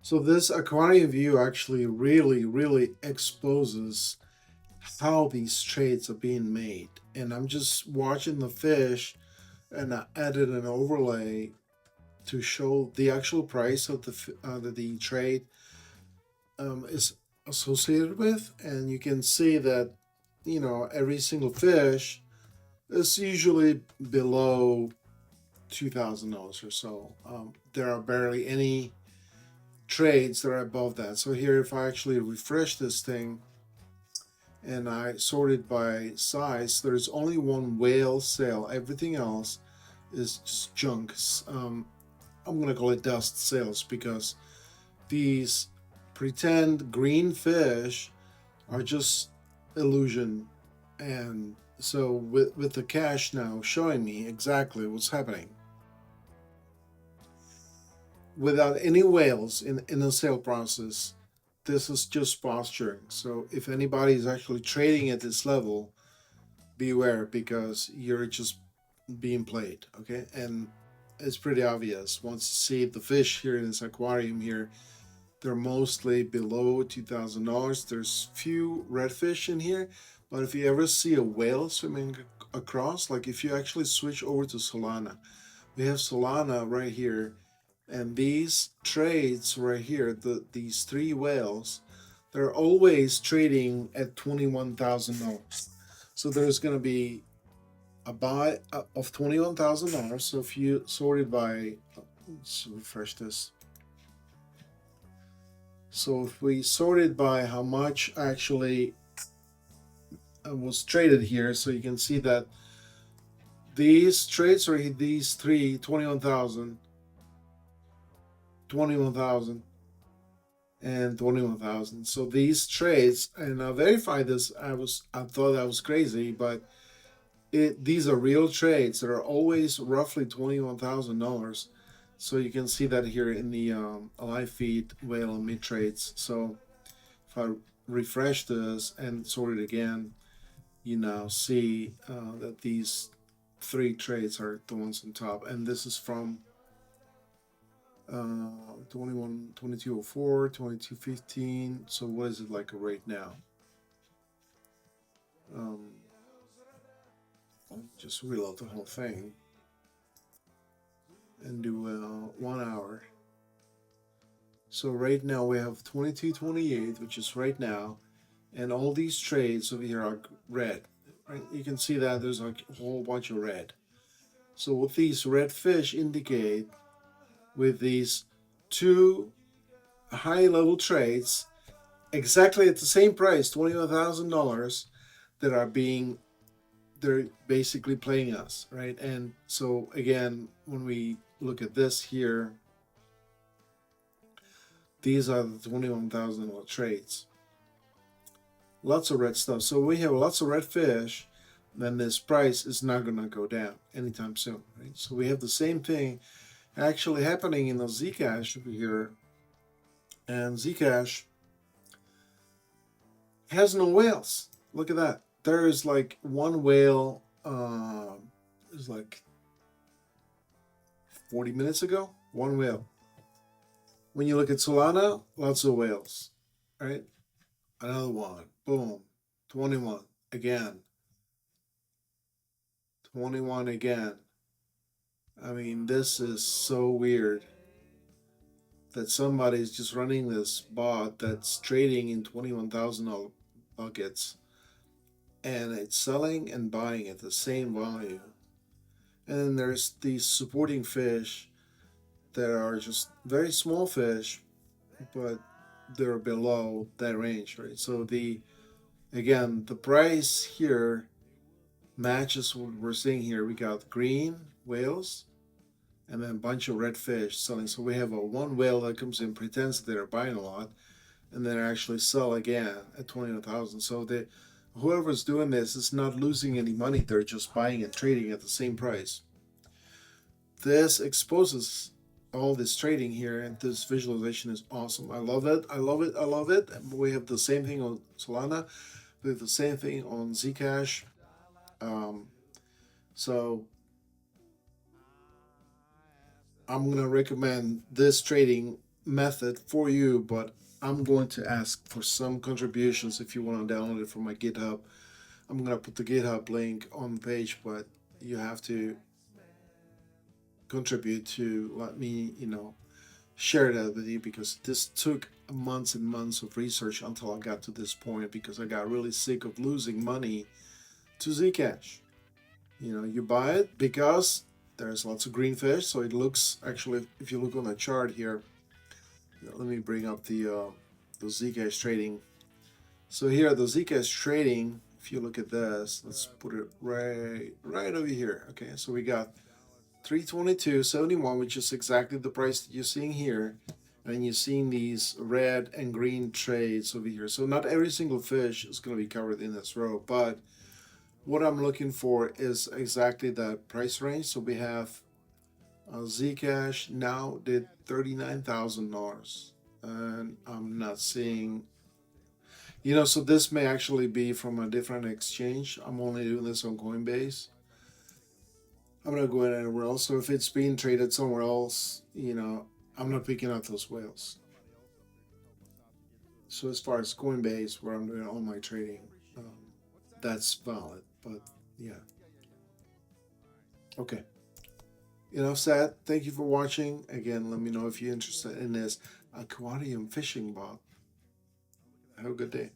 So this aquarium view actually really exposes how these trades are being made. And I'm just watching the fish, and I added an overlay to show the actual price of that the trade is associated with. And you can see that, every single fish is usually below $2,000 or so. There are barely any trades that are above that. So here, if I actually refresh this thing and I sort it by size, there's only one whale sale. Everything else is just junk. I'm gonna call it dust sales because these pretend green fish are just illusion. And so with the cash now showing me exactly what's happening, without any whales in the sale process, this is just posturing. So if anybody is actually trading at this level, beware because you're just being played. Okay, and it's pretty obvious once you see the fish here in this aquarium here. They're mostly below $2,000. There's few redfish in here, but if you ever see a whale swimming across, like if you actually switch over to Solana, we have Solana right here, and these trades right here, these three whales, they're always trading at $21,000. So there's going to be a buy of $21,000. So if you sort it by, let's refresh this. So if we sort it by how much actually was traded here, so you can see that these trades are these three, 21,000, 21,000, and 21,000. So these trades, and I verified this. I thought I was crazy, but these are real trades that are always roughly $21,000. So you can see that here in the live feed whale and mid trades. So if I refresh this and sort it again, you now see that these three trades are the ones on top, and this is from 21 2204 2215. So what is it like right now? I'll just reload the whole thing and do 1 hour. So right now we have 2228, which is right now, and all these trades over here are red. Right? You can see that there's like a whole bunch of red. So what these red fish indicate with these two high level trades exactly at the same price, $21,000, that are being, they're basically playing us, right? And so again, when we look at this here, these are the $21,000 trades. Lots of red stuff. So we have lots of red fish, then this price is not going to go down anytime soon, right? So we have the same thing actually happening in the ZCash over here. And ZCash has no whales. Look at that. There is like one whale. It was like 40 minutes ago. One whale. When you look at Solana, lots of whales. Right? Another one. Boom. 21 again. 21 again. I mean, this is so weird that somebody's just running this bot that's trading in $21,000 buckets, and it's selling and buying at the same volume. And then there's these supporting fish that are just very small fish, but they're below that range, right? So the price here matches what we're seeing here. We got green whales and then a bunch of red fish selling. So we have a one whale that comes in, pretends that they're buying a lot, and then actually sell again at 21,000. So whoever's doing this is not losing any money. They're just buying and trading at the same price. This exposes all this trading here, and this visualization is awesome. I love it. I love it. I love it. And we have the same thing on Solana. We have the same thing on Zcash. Um, so I'm gonna recommend this trading method for you, but I'm going to ask for some contributions if you want to download it from my GitHub. I'm going to put the GitHub link on the page, but you have to contribute to let me, share that with you, because this took months and months of research until I got to this point, because I got really sick of losing money to Zcash. You buy it because there's lots of green fish, so it looks, actually, if you look on the chart here, let me bring up the Zcash trading. So here at the Zcash trading, if you look at this, let's put it right over here. Okay, so we got 322.71, which is exactly the price that you're seeing here. And you're seeing these red and green trades over here. So not every single fish is going to be covered in this row, but what I'm looking for is exactly that price range. So we have Zcash now did $39,000, and I'm not seeing, so this may actually be from a different exchange. I'm only doing this on Coinbase. I'm not going anywhere else. So if it's being traded somewhere else, I'm not picking up those whales. So as far as Coinbase, where I'm doing all my trading, that's valid. But yeah, okay. Enough said. Thank you for watching. Again, let me know if you're interested in this aquarium fishing bot. Have a good day.